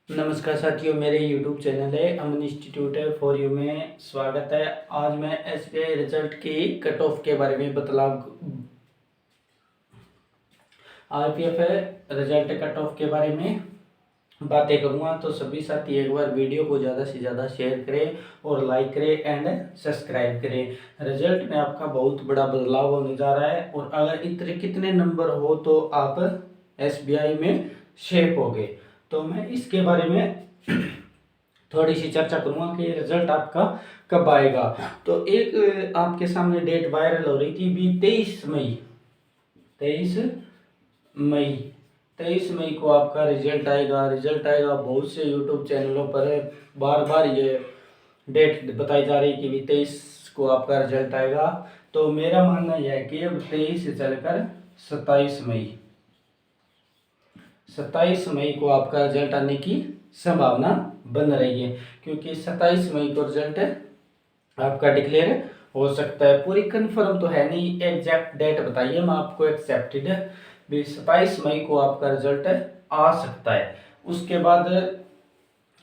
नमस्कार साथियों, मेरे YouTube चैनल है अमन इंस्टीट्यूट है फॉर यू में स्वागत है। आज मैं एसबीआई रिजल्ट की कट ऑफ के बारे में आरपीएफ रिजल्ट कट ऑफ के बारे में बातें करूंगा। तो सभी साथी एक बार वीडियो को ज़्यादा से ज़्यादा शेयर करें और लाइक करें एंड सब्सक्राइब करें। रिजल्ट में आपका बहुत बड़ा बदलाव होने जा रहा है और अगर इतने कितने नंबर हो तो आप एसबीआई में शेप होगे। तो मैं इसके बारे में थोड़ी सी चर्चा करूंगा कि रिजल्ट आपका कब आएगा। तो एक आपके सामने डेट वायरल हो रही थी भी 23 मई को आपका रिजल्ट आएगा। बहुत से यूट्यूब चैनलों पर बार बार ये डेट बताई जा रही कि भी 23 को आपका रिजल्ट आएगा। तो मेरा मानना यह है कि अब 23 से चलकर 27 मई को आपका रिजल्ट आने की संभावना बन रही है, क्योंकि 27 मई को रिजल्ट आपका डिक्लेयर हो सकता है। पूरी कंफर्म तो है नहीं, एग्जैक्ट डेट बताइए, मैं आपको एक्सेप्टेड 27 मई को आपका रिजल्ट आ सकता है। उसके बाद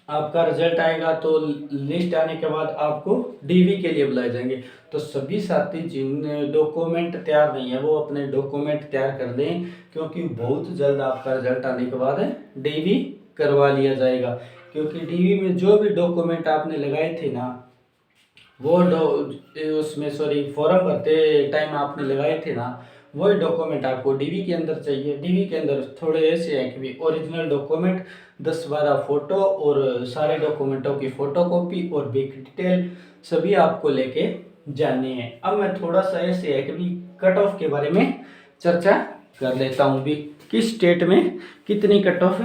आपका रिजल्ट आएगा तो लिस्ट आने के बाद आपको डीवी के लिए बुलाए जाएंगे। तो सभी साथी जिन डॉक्यूमेंट तैयार नहीं है वो अपने डॉक्यूमेंट तैयार कर दें, क्योंकि बहुत जल्द आपका रिजल्ट आने के बाद डीवी करवा लिया जाएगा। क्योंकि डीवी में जो भी डॉक्यूमेंट आपने लगाए थे ना, वो फॉर्म भरते टाइम आपने लगाए थे ना, वही डॉक्यूमेंट आपको डीवी के अंदर चाहिए। डीवी के अंदर थोड़े ऐसे हैं कि भी ओरिजिनल डॉक्यूमेंट 10-12 फोटो और सारे डॉक्यूमेंटों की फोटोकॉपी और बैंक डिटेल सभी आपको लेके जाने हैं। अब मैं थोड़ा सा ऐसे है कि भी कट ऑफ के बारे में चर्चा कर लेता हूँ भी किस स्टेट में कितनी कट ऑफ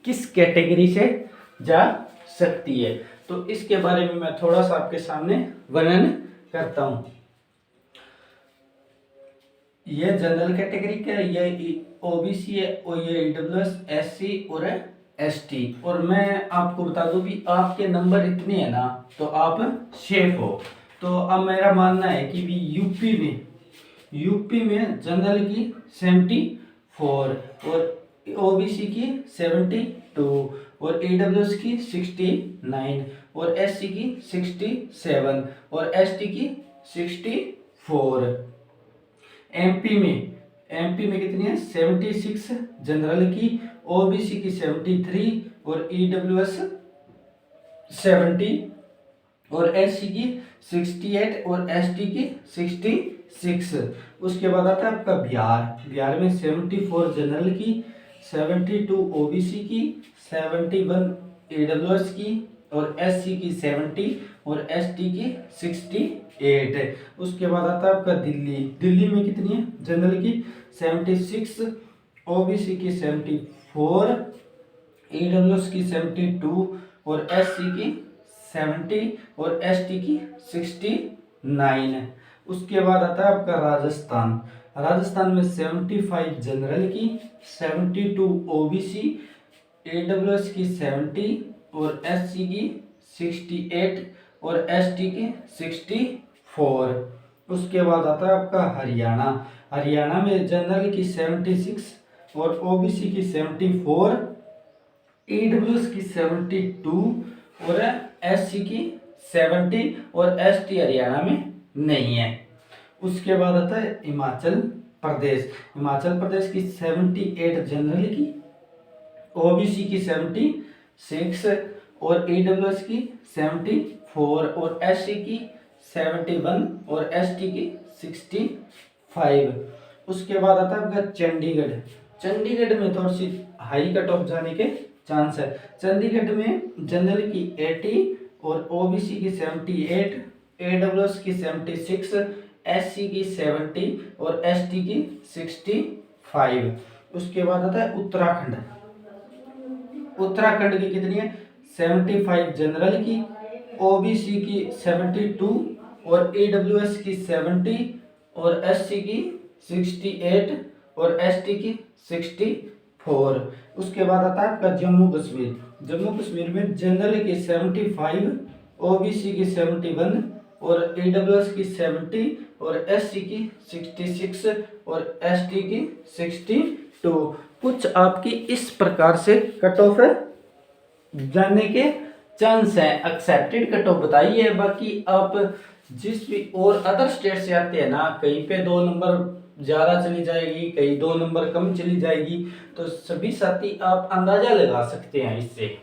किस कैटेगरी से जा सकती है। तो इसके बारे में मैं थोड़ा सा आपके सामने वर्णन करता हूं। ये जनरल कैटेगरी का, ये ओबीसी है और ये ईडब्ल्यूएस, एससी और एसटी। और मैं आपको बता दूं भी आपके नंबर इतने हैं ना तो आप सेफ हो। तो अब मेरा मानना है कि भी यूपी में जनरल की 74 और ओबीसी की 72 और ईडब्ल्यूएस की 69 और एससी की 67 और एसटी की 64। एमपी में कितनी है 76 जनरल की, ओबीसी की 73 और ईडब्ल्यूएस 70 और एससी की 68 और एसटी की 66। उसके बाद आता है आपका बिहार में 74 जनरल की, 72 ओबीसी की, 71 ईडब्ल्यूएस की और एससी की 70 और एसटी की 68। उसके बाद आता है आपका दिल्ली में कितनी है जनरल की 76, ओबीसी की 74, ईडब्ल्यूएस की 72 और एससी की 70 और एसटी की 69। उसके बाद आता है आपका राजस्थान में 75 जनरल की, 72 ओबीसी, ईडब्ल्यूएस की 70 और एससी की 68 और एसटी की 64। उसके बाद आता है आपका हरियाणा में जनरल की 76 और ओबीसी की 74, ईडब्ल्यूएस की 72 और एससी की 70 और एसटी हरियाणा में नहीं है। उसके बाद आता है हिमाचल प्रदेश की 78 जनरल की, ओबीसी की 76 और ईडब्ल्यूएस की 74 और एससी की 71 और एसटी की 65। उसके बाद आता है आपका चंडीगढ़ में थोड़ी सी हाई कट ऑफ जाने के चांस है। चंडीगढ़ में जनरल की 80 और ओबीसी की 78, एडब्ल्यूएस की 76, एससी की 70 और एसटी की 65। उसके बाद आता है उत्तराखंड की कितनी है 75 जनरल की, ओबीसी की 72 और ईडब्ल्यूएस की 70 और एससी की 68 और एसटी की 64। उसके बाद आता है आपका जम्मू कश्मीर में जनरल की 75, ओबीसी की 71 और ईडब्ल्यूएस की 70 और एससी की 66 और एसटी की 62। कुछ आपकी इस प्रकार से कट ऑफ जाने के चांस हैं। एक्सेप्टेड कट ऑफ बताई है। बाकी आप जिस भी और अदर स्टेट से आते हैं ना, कहीं पे 2 नंबर ज़्यादा चली जाएगी, कहीं 2 नंबर कम चली जाएगी, तो सभी साथी आप अंदाजा लगा सकते हैं इससे।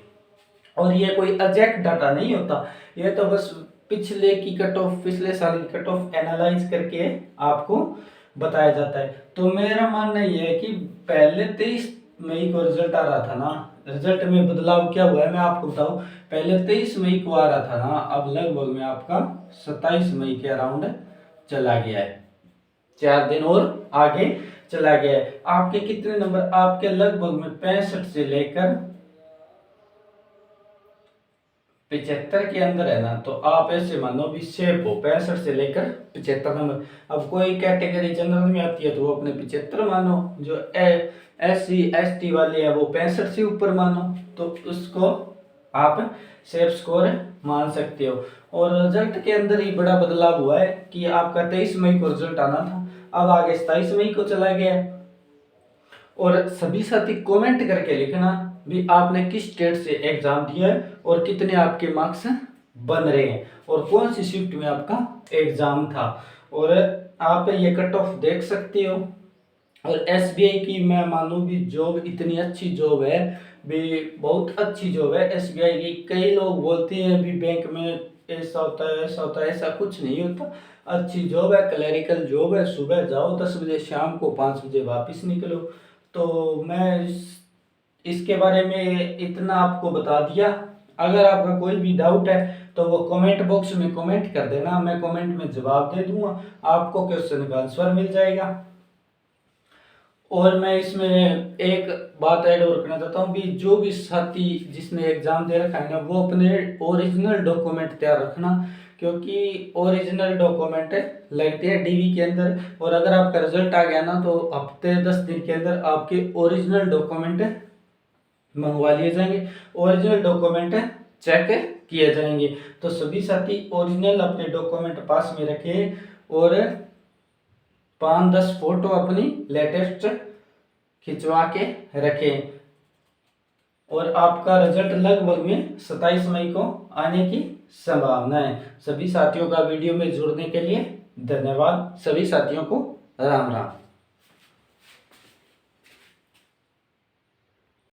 और ये कोई एग्जैक्ट डाटा नहीं होता, ये तो बस पिछले की कट ऑफ, पिछले साल की कट ऑफ एनालाइज करके आपको बताया जाता है। तो मेरा मानना ये है कि पहले 23 मई को रिजल्ट आ रहा था ना, रिजल्ट में बदलाव क्या हुआ है मैं आपको बताऊं। पहले 23 मई को आ रहा था ना, अब लगभग में आपका 27 मई के अराउंड चला गया है, 4 दिन और आगे चला गया है। आपके कितने नंबर, आपके लगभग में 65 से लेकर 75 के अंदर है ना, तो आप ऐसे मानो भी सेफ हो, 65 से लेकर 75 नंबर। अब कोई कैटेगरी जनरल में आती है तो वो अपने 75 मानो, जो SC ST वाले हैं वो 65 से ऊपर मानो, तो उसको आप सेफ स्कोर मान सकते हो। और रिजल्ट के अंदर ही बड़ा बदलाव हुआ है कि आपका 23 मई को रिजल्ट आना था, अब आगे 27 मई को चला गया है। और सभी साथी कमेंट करके लिखना भी आपने किस स्टेट से एग्जाम दिया है और कितने आपके मार्क्स बन रहे हैं और कौन सी शिफ्ट में आपका एग्जाम था। और आप ये कट ऑफ देख सकते हो। और SBI की मैं मानूं भी जॉब इतनी अच्छी जॉब है, भी बहुत अच्छी जॉब है SBI की। कई लोग बोलते हैं भी बैंक में ऐसा होता है ऐसा होता है, ऐसा कुछ नहीं होता। अच्छी जॉब है, क्लरिकल जॉब है, सुबह जाओ 10 बजे, शाम को 5 बजे वापस निकलो। तो मैं इसके बारे में इतना आपको बता दिया। अगर आपका कोई भी डाउट है तो वो कमेंट बॉक्स में कमेंट कर देना, मैं कमेंट में जवाब दे दूंगा, आपको क्वेश्चन का आंसर मिल जाएगा। और मैं इसमें एक बात ऐड और करना चाहता हूँ कि जो भी साथी जिसने एग्जाम दे रखा है ना, वो अपने ओरिजिनल डॉक्यूमेंट तैयार रखना, क्योंकि ओरिजिनल डॉक्यूमेंट लगते हैं DV के अंदर। और अगर आपका रिजल्ट आ गया ना, तो हफ्ते 10 दिन के अंदर आपके ओरिजिनल डॉक्यूमेंट मंगवा लिए जाएंगे, ओरिजिनल डॉक्यूमेंट चेक किए जाएंगे। तो सभी साथी ओरिजिनल अपने डॉक्यूमेंट पास में रखें और 5-10 फोटो अपनी लेटेस्ट खिंचवा के रखें। और आपका रिजल्ट लगभग में 27 मई को आने की संभावना है। सभी साथियों का वीडियो में जुड़ने के लिए धन्यवाद। सभी साथियों को राम राम।